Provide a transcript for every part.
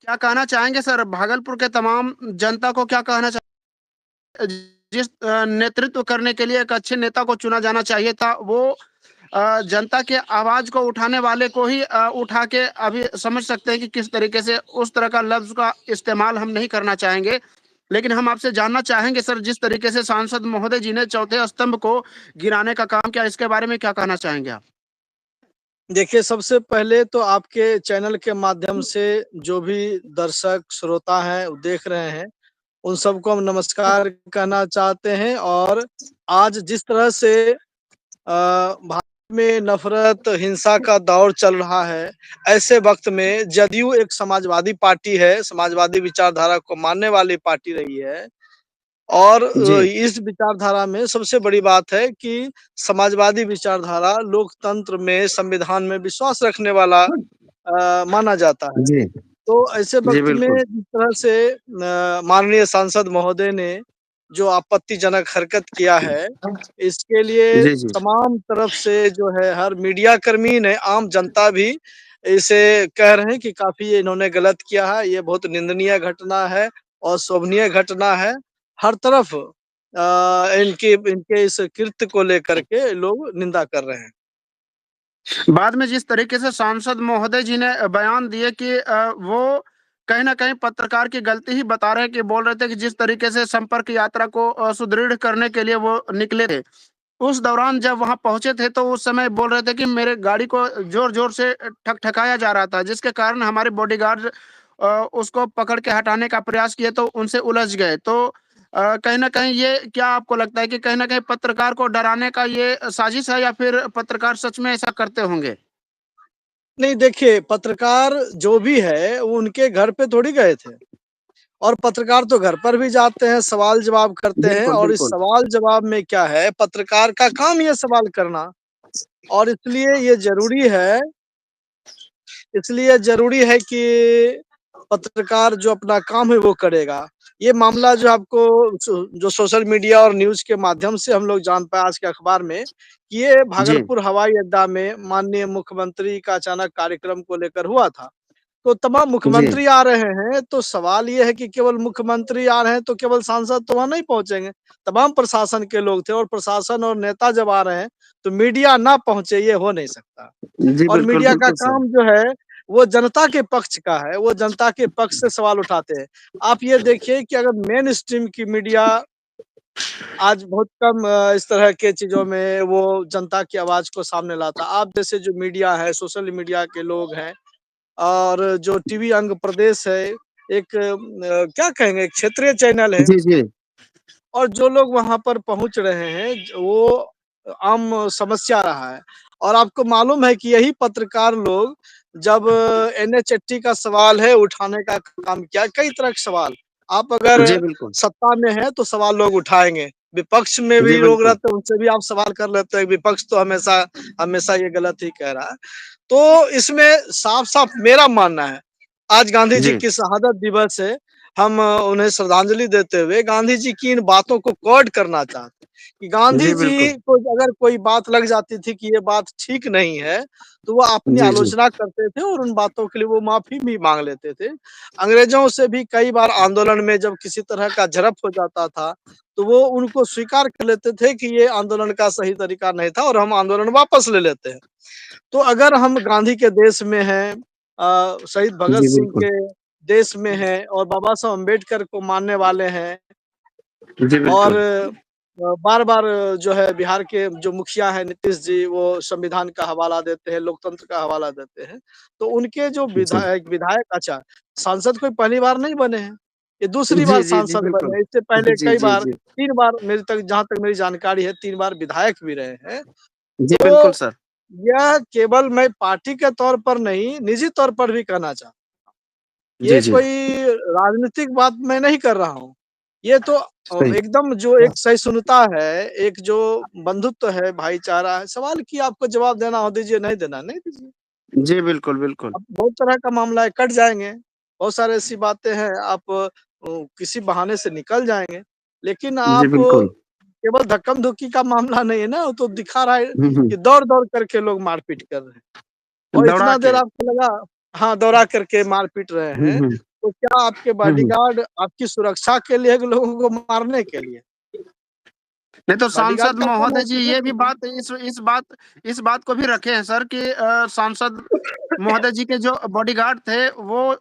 क्या कहना चाहेंगे सर भागलपुर के तमाम जनता को क्या कहना जिस नेतृत्व करने के लिए एक अच्छे नेता को चुना जाना चाहिए था, वो जनता के आवाज को उठाने वाले को ही उठा के अभी समझ सकते हैं कि किस तरीके से उस तरह का लफ्ज का इस्तेमाल हम नहीं करना चाहेंगे। लेकिन हम आपसे जानना चाहेंगे सर, जिस तरीके से सांसद महोदय जी ने चौथे स्तंभ को गिराने का काम किया, इसके बारे में क्या कहना चाहेंगे आप? देखिए, सबसे पहले तो आपके चैनल के माध्यम से जो भी दर्शक, श्रोता हैं, वो देख रहे हैं, उन सबको हम नमस्कार कहना चाहते हैं। और आज जिस तरह से भारत में नफ़रत, हिंसा का दौर चल रहा है, ऐसे वक़्त में जदयू एक समाजवादी पार्टी है, समाजवादी विचारधारा को मानने वाली पार्टी रही है। और जी। इस विचारधारा में सबसे बड़ी बात है कि समाजवादी विचारधारा लोकतंत्र में, संविधान में विश्वास रखने वाला माना जाता है। जी। तो ऐसे जी, वक़्त में बिल्कुल। जिस तरह से माननीय सांसद महोदय ने जो आपत्तिजनक हरकत किया है, इसके लिए जी, जी। तमाम तरफ से जो है हर मीडिया कर्मी ने, आम जनता भी इसे कह रहे हैं कि काफ़ी ये इन्होंने गलत किया है, ये बहुत निंदनीय घटना है और शोभनीय घटना है। हर तरफ इनके इनके इस कृत्य को लेकर के लोग निंदा कर रहे हैं। बाद में जिस तरीके से सांसद महोदय जी ने बयान दिए कि वो कहीं न कहीं पत्रकार की गलती ही बता रहे हैं, कि बोल रहे थे कि जिस तरीके से संपर्क यात्रा को सुदृढ़ करने के लिए वो निकले थे। उस दौरान जब वहाँ पहुँचे थे, तो उस समय बोल रहे थे कि मेरे गाड़ी को ज़ोर-ज़ोर से ठकठकाया जा रहा था, जिसके कारण हमारे बॉडीगार्ड उसको पकड़ के हटाने का प्रयास किए, तो उनसे उलझ गए। तो कहीं न कहीं ये क्या आपको लगता है कि कहीं न कहीं पत्रकार को डराने का ये साजिश है, या फिर पत्रकार सच में ऐसा करते होंगे? नहीं, देखिए, पत्रकार जो भी है वो उनके घर पे थोड़ी गए थे। और पत्रकार तो घर पर भी जाते हैं, सवाल-जवाब करते हैं। बिल्कुल, और इस बिल्कुल। सवाल-जवाब में क्या है, पत्रकार का काम ही है सवाल करना। और इसलिए ज़रूरी है कि पत्रकार जो अपना काम है वो करेगा। ये मामला जो आपको जो सोशल मीडिया और न्यूज़ के माध्यम से हम लोग जान पाए आज के अखबार में, कि ये जी। भागलपुर हवाई अड्डा में माननीय मुख्यमंत्री का अचानक कार्यक्रम को लेकर हुआ था। तो तमाम जी। मुख्यमंत्री आ रहे हैं, तो सवाल ये है कि केवल मुख्यमंत्री आ रहे हैं, तो केवल सांसद तो वहाँ नहीं पहुँचेंगे। तमाम प्रशासन के लोग थे, और प्रशासन और नेता जब आ रहे हैं, तो मीडिया ना पहुँचे, ये हो नहीं सकता। जी, और बिल्कुल, मीडिया का बिल्कुल सर। काम जो है, वो जनता के पक्ष का है, वो जनता के पक्ष से सवाल उठाते हैं। आप ये देखिए कि अगर मेन स्ट्रीम की मीडिया आज बहुत कम इस तरह के चीज़ों में वो जनता की आवाज़ को सामने लाता। आप जैसे जो मीडिया है, सोशल मीडिया के लोग हैं, और जो टीवी अंग प्रदेश है, एक क्या कहेंगे, एक क्षेत्रीय चैनल है। जी, जी। और जो लोग वहाँ पर पहुँच रहे हैं, वो आम समस्या रहा है। और आपको मालूम है कि यही पत्रकार लोग जब एनएचएटी का सवाल है उठाने का काम किया, कई तरह के सवाल। आप अगर जी, बिल्कुल। सत्ता में हैं तो सवाल लोग उठाएँगे, विपक्ष में जी, भी लोग बिल्कुल। रहते हैं, उनसे भी आप सवाल कर लेते हैं, विपक्ष तो हमेशा हमेशा ये गलत ही कह रहा है। तो इसमें साफ-साफ मेरा मानना है, आज गांधी जी जी। की शहादत दिवस है, हम उन्हें श्रद्धांजलि देते हुए गांधी जी की इन बातों को कोट करना चाहते हैं कि गांधी जी, जी बिल्कुल। को अगर कोई बात लग जाती थी कि ये बात ठीक नहीं है, तो वो अपनी जी, जी। आलोचना करते थे और उन बातों के लिए वो माफ़ी भी माँग लेते थे। अंग्रेज़ों से भी कई बार आंदोलन में जब किसी तरह का झड़प हो जाता था, तो वो उनको स्वीकार कर लेते थे कि ये आंदोलन का सही तरीका नहीं था और हम आंदोलन वापस ले लेते हैं। तो अगर हम गांधी के देश में हैं, शहीद भगत जी, सिंह बिल्कुल। के देश में हैं और बाबा साहब अम्बेडकर को मानने वाले हैं, जी, और बिल्कुल। बार-बार जो है बिहार के जो मुखिया हैं नीतीश जी, वो संविधान का हवाला देते हैं, लोकतंत्र का हवाला देते हैं। तो उनके जो जी। विधायक विधायक अच्छा, सांसद कोई पहली बार नहीं बने हैं, ये दूसरी जी, बार जी, जी, सांसद बने बिल्कुल। हैं। इससे पहले जी, कई जी, बार जी। 3 बार, मेरे तक जहाँ तक मेरी जानकारी है, 3 बार विधायक भी रहे हैं। जी, बिल्कुल तो सर। यह केवल मैं पार्टी के तौर पर नहीं, निजी तौर पर भी कहना चाहता हूँ। जी, ये जी। कोई राजनीतिक बात मैं नहीं कर रहा हूँ। ये तो सही। एकदम जो एक सहिष्णुता है, एक जो बंधुत्व है, भाईचारा है, सवाल की आपको जवाब देना हो दीजिए, नहीं देना नहीं दीजिए। जी, बिल्कुल, बिल्कुल। अब बहुत तरह का मामला है, कट जाएँगे। बहुत सारी ऐसी बातें हैं, आप किसी बहाने से निकल जाएँगे। लेकिन जी, आप बिल्कुल। केवल धक्कम-धुक्की का मामला नहीं है ना, वो तो दिखा रहा है हुँ, हुँ। कि दौड़-दौड़ करके लोग मारपीट कर रहे हैं। और दौड़ा इतना देर के। आपको लगा, हाँ, दौड़ा करके मार-पीट रहे हुँ, हैं। हुँ। तो क्या आपके बॉडीगार्ड आपकी सुरक्षा के लिए है कि लोगों को मारने के लिए? नहीं तो बॉडीगार्ड सांसद का काम है महोदय जी ये प्रोटेक्ट भी करना। बात इस बात को भी रखे हैं सर कि सांसद महोदय जी के जो बॉडीगार्ड थे वो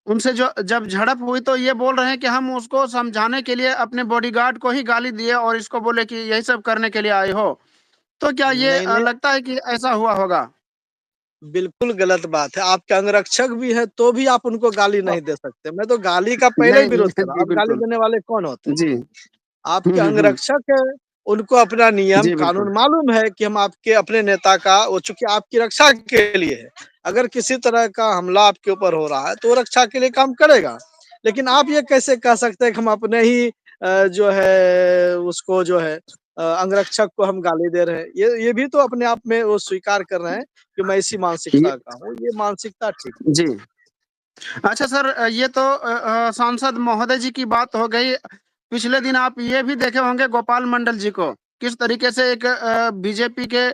उनसे जो जब झड़प हुई तो ये बोल रहे हैं कि हम उसको समझाने के लिए अपने बॉडीगार्ड को ही गाली दिए और इसको बोले कि यही सब करने के लिए आए हो। तो क्या ये नहीं, नहीं, लगता है कि ऐसा हुआ होगा? बिल्कुल गलत बात है। आपके अंगरक्षक भी हैं, तो भी आप उनको गाली नहीं दे सकते। मैं तो गाली का पहले ही नहीं, विरोध नहीं, करा, जी अब गाली बिल्कुल। देने वाले कौन होते हैं? जी। आपके अंगरक्षक हैं, उनको अपना नियम जी बिल्कुल। कानून मालूम है कि हम आपके अपने नेता का वो चूँकि आपकी रक्षा के लिए है। अगर किसी तरह का हमला आपके ऊपर हो रहा है, तो वो रक्षा के लिए काम करेगा। लेकिन आप ये कैसे कह सकते हैं कि हम अपने ही जो है उसको जो है अंगरक्षक को हम गाली दे रहे हैं। ये भी तो अपने आप में वो स्वीकार कर रहे हैं कि मैं इसी ये मानसिकता का हूँ। ये मानसिकता ठीक जी। अच्छा सर ये तो सांसद महोदय जी की बात हो गई। पिछले दिन आप ये भी देखे होंगे गोपाल मंडल जी को, किस तरीके से एक बीजेपी के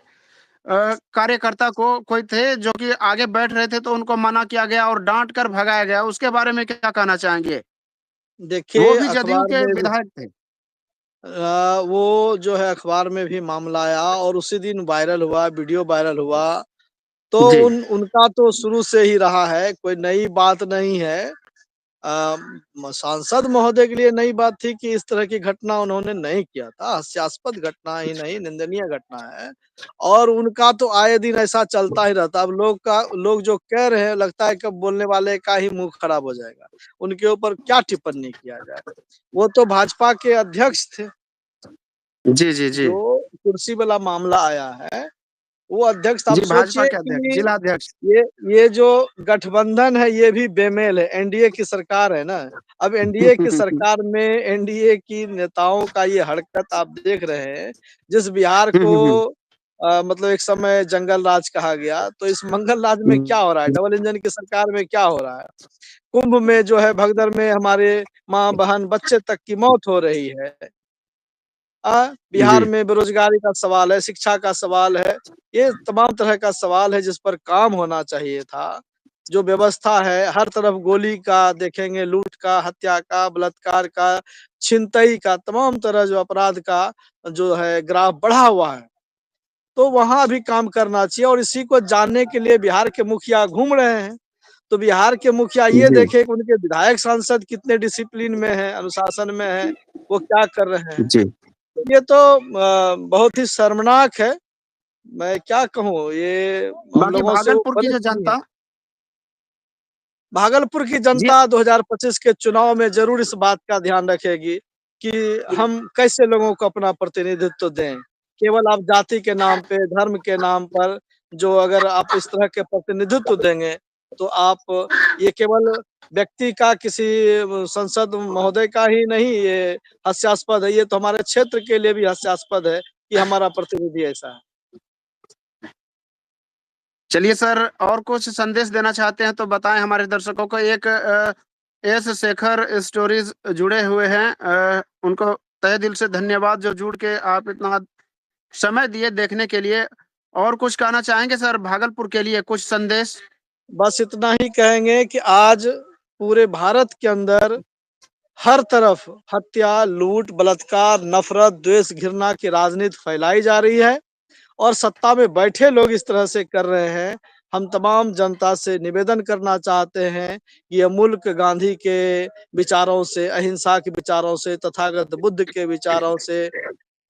कार्यकर्ता को कोई थे जो कि आगे बैठ रहे थे तो उनको मना किया गया और डांट कर भगाया गया। उसके बारे में क्या कहना चाहेंगे? वो देखिए भी जदयू अखबार के में विधायक थे। वो जो है अखबार में भी मामला आया और उसी दिन वायरल हुआ, वीडियो वायरल हुआ। तो जी। उनका तो शुरू से ही रहा है, कोई नई बात नहीं है। सांसद महोदय के लिए नई बात थी कि इस तरह की घटना उन्होंने नहीं किया था। हास्यास्पद घटना ही नहीं, निंदनीय घटना है और उनका तो आए दिन ऐसा चलता ही रहता है। अब लोग जो कह रहे हैं लगता है कि बोलने वाले का ही मुँह खराब हो जाएगा। उनके ऊपर क्या टिप्पणी किया जाए? वो तो भाजपा के अध्यक्ष थे। जी, जी, जी। जो कुर्सी वाला मामला आया है, वो अध्यक्ष आप जी, भाजपा सोचिए के अध्यक्ष, कि जिलाध्यक्ष। ये ये जो गठबंधन है ये भी बेमेल है, एनडीए की सरकार है ना। अब एनडीए की सरकार में एनडीए की नेताओं का ये हरकत आप देख रहे हैं, जिस बिहार को मतलब एक समय जंगल राज कहा गया, तो इस मंगल राज में क्या हो रहा है? डबल इंजन की सरकार में क्या हो रहा है? कुंभ में जो है भगदड़ में हमारे माँ-बहन, बच्चे तक की मौत हो रही है। बिहार जी। में बेरोज़गारी का सवाल है, शिक्षा का सवाल है, ये तमाम तरह का सवाल है जिस पर काम होना चाहिए था। जो व्यवस्था है, हर तरफ गोली का देखेंगे, लूट का, हत्या का, बलात्कार का, छिनतई का, तमाम तरह जो अपराध का जो है ग्राफ बढ़ा हुआ है। तो वहाँ भी काम करना चाहिए और इसी को जानने के लिए बिहार के मुखिया घूम रहे हैं। तो बिहार के मुखिया ये जी, देखें कि उनके विधायक सांसद कितने डिसिप्लिन में हैं, अनुशासन में हैं, वो क्या कर रहे हैं। जी। ये तो बहुत ही शर्मनाक है। मैं क्या कहूँ ये हम बाकी लोगों से वो भागलपुर की जो बनती नहीं है। जनता। भागलपुर की जी। जनता 2025 के चुनाव में ज़रूर इस बात का ध्यान रखेगी कि हम कैसे लोगों को अपना प्रतिनिधित्व दें। केवल आप जाति के नाम पे, धर्म के नाम पर जो अगर आप इस तरह के प्रतिनिधित्व देंगे, तो आप ये केवल व्यक्ति का किसी संसद महोदय का ही नहीं ये हास्यास्पद है, ये तो हमारे क्षेत्र के लिए भी हास्यास्पद है कि हमारा प्रतिनिधि ऐसा है। चलिए सर और कुछ संदेश देना चाहते हैं तो बताएं हमारे दर्शकों को। एक एस शेखर स्टोरीज जुड़े हुए हैं, उनको तहे दिल से धन्यवाद जो जुड़ के आप इतना समय दिए देखने के लिए। और कुछ कहना चाहेंगे सर भागलपुर के लिए कुछ संदेश? बस इतना ही कहेंगे कि आज पूरे भारत के अंदर हर तरफ हत्या, लूट, बलात्कार, नफ़रत, द्वेष, घृणा की राजनीति फैलाई जा रही है और सत्ता में बैठे लोग इस तरह से कर रहे हैं। हम तमाम जनता से निवेदन करना चाहते हैं, कि ये मुल्क गांधी के विचारों से, अहिंसा के विचारों से, तथागत बुद्ध के विचारों से,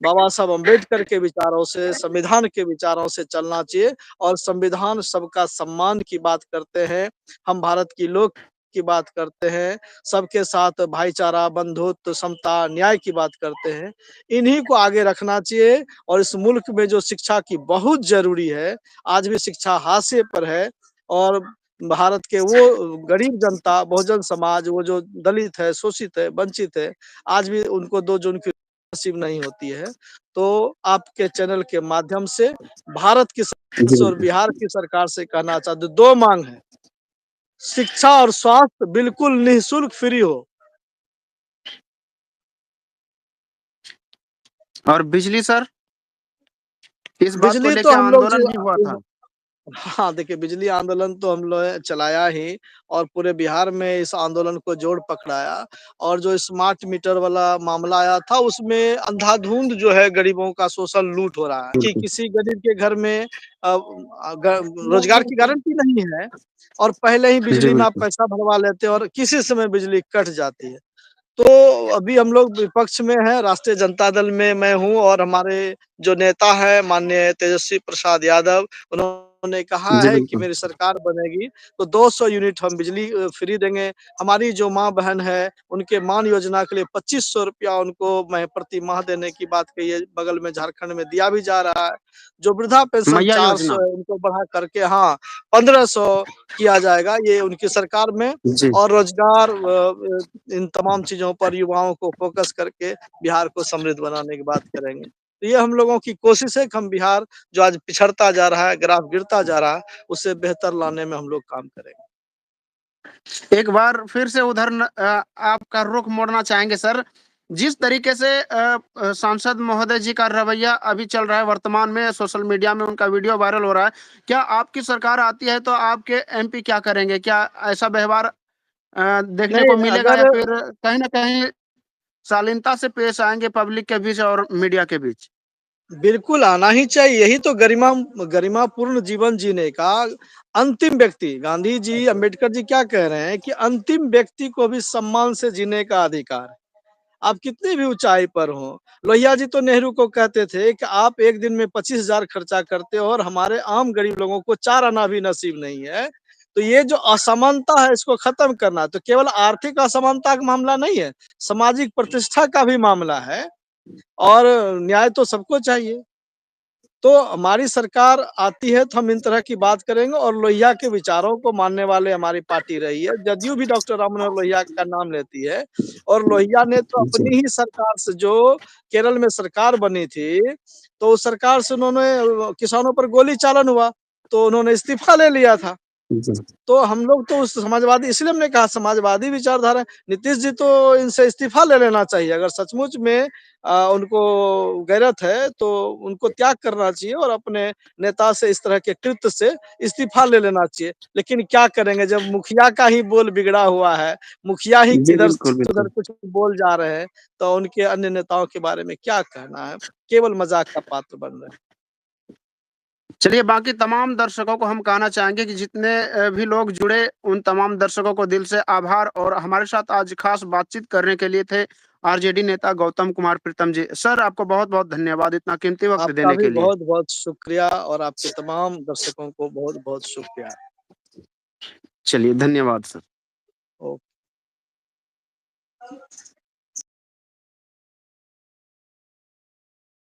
बाबा साहब अम्बेडकर के विचारों से, संविधान के विचारों से चलना चाहिए और संविधान सबका सम्मान की बात करते हैं। हम भारत की लोक की बात करते हैं, सबके साथ भाईचारा, बंधुत्व, समता, न्याय की बात करते हैं। इन्हीं को आगे रखना चाहिए और इस मुल्क में जो शिक्षा की बहुत ज़रूरी है, आज भी शिक्षा हाशिए पर है और भारत के वो गरीब जनता, बहुजन समाज, वो जो दलित है, शोषित है, वंचित है, आज भी उनको 2 जून की नसीब नहीं होती है। तो आपके चैनल के माध्यम से भारत की सरकार जी। से और बिहार की सरकार से कहना चाहते हूँ 2 माँग है, शिक्षा और स्वास्थ्य बिल्कुल निःशुल्क फ्री हो। और बिजली सर, इस बात को बिजली लेके तो हम लोग आंदोलन भी हुआ था। हाँ, देखिए बिजली आंदोलन तो हम लोग ने चलाया ही और पूरे बिहार में इस आंदोलन को जोड़ पकड़ाया और जो स्मार्ट मीटर वाला मामला आया था उसमें अंधाधुंध जो है गरीबों का शोषण लूट हो रहा है कि बिल्कुल। किसी गरीब के घर में रोजगार की गारंटी नहीं है और पहले ही जी, बिजली में आप बिल्कुल। पैसा भरवा लेते हैं और किसी समय बिजली कट जाती है। तो अभी हम लोग विपक्ष में हैं, राष्ट्रीय जनता दल में मैं हूँ और हमारे जो नेता हैं माननीय तेजस्वी प्रसाद यादव, उन्होंने कहा जी, है कि बिल्कुल। मेरी सरकार बनेगी तो 200 यूनिट हम बिजली फ्री देंगे। हमारी जो माँ-बहन है, उनके मान योजना के लिए 2500 रुपया उनको मैं प्रति माह देने की बात कही है, बगल में झारखंड में दिया भी जा रहा है। जो वृद्धा पेंशन मैया 400 योजना। है, उनको बढ़ा करके हाँ, 1500 किया जाएगा, ये उनकी सरकार में जी। और रोजगार इन तमाम चीज़ों पर युवाओं को फ़ोकस करके बिहार को समृद्ध बनाने की बात करेंगे। तो ये हम लोगों की कोशिश है कि हम बिहार जो आज पिछड़ता जा रहा है, ग्राफ गिरता जा रहा है, उसे बेहतर लाने में हम लोग काम करेंगे। एक बार फिर से उधर आपका रुख मोड़ना चाहेंगे सर। जिस तरीके से सांसद महोदय जी का रवैया अभी चल रहा है वर्तमान में सोशल मीडिया में उनका वीडियो वायरल हो रहा है। क्या आपकी सरकार आती है तो आपके एमपी क्या करेंगे? क्या ऐसा व्यवहार देखने नहीं, को मिलेगा या अगर फिर कहीं न कहीं शालीनता से पेश आएँगे पब्लिक के बीच और मीडिया के बीच? बिल्कुल आना ही चाहिए, यही तो गरिमापूर्ण जीवन जीने का अंतिम व्यक्ति गांधी जी, अम्बेडकर जी क्या कह रहे हैं कि अंतिम व्यक्ति को भी सम्मान से जीने का अधिकार है। आप कितनी भी ऊँचाई पर हो। लोहिया जी तो नेहरू को कहते थे कि आप एक दिन में 25,000 खर्चा करते हो और हमारे आम गरीब लोगों को 4 आना भी नसीब नहीं है। तो ये जो असमानता है इसको खत्म करना है। तो केवल आर्थिक असमानता का मामला नहीं है, सामाजिक प्रतिष्ठा का भी मामला है और न्याय तो सबको चाहिए। तो हमारी सरकार आती है तो हम इन तरह की बात करेंगे और लोहिया के विचारों को मानने वाले हमारी पार्टी रही है। जदयू भी डॉक्टर राम मनोहर लोहिया का नाम लेती है और लोहिया ने तो जी। अपनी ही सरकार से जो केरल में सरकार बनी थी, तो उस सरकार से उन्होंने किसानों पर गोली चालन हुआ, तो उन्होंने इस्तीफा ले लिया था। जी। तो हम लोग तो उस समाजवादी इसलिए हमने कहा समाजवादी विचारधारा नीतीश जी तो इनसे इस्तीफा ले लेना चाहिए। अगर सचमुच में उनको गैरत है तो उनको त्याग करना चाहिए और अपने नेता से इस तरह के कृत्य से इस्तीफा ले लेना चाहिए। लेकिन क्या करेंगे जब मुखिया का ही बोल बिगड़ा हुआ है, मुखिया ही जी, इधर बिल्कुल, से उधर बिल्कुल। कुछ बोल जा रहे हैं, तो उनके अन्य नेताओं के बारे में क्या कहना है? केवल मज़ाक का पात्र बन रहे हैं। चलिए बाकी तमाम दर्शकों को हम कहना चाहेंगे कि जितने भी लोग जुड़े उन तमाम दर्शकों को दिल से आभार और हमारे साथ आज खास बातचीत करने के लिए थे आरजेडी नेता गौतम कुमार प्रीतम जी। सर आपको बहुत-बहुत धन्यवाद इतना कीमती वक़्त आपका देने भी के लिए। बहुत-बहुत शुक्रिया और आपके तमाम दर्शकों को बहुत-बहुत शुक्रिया। चलिए धन्यवाद सर। ओ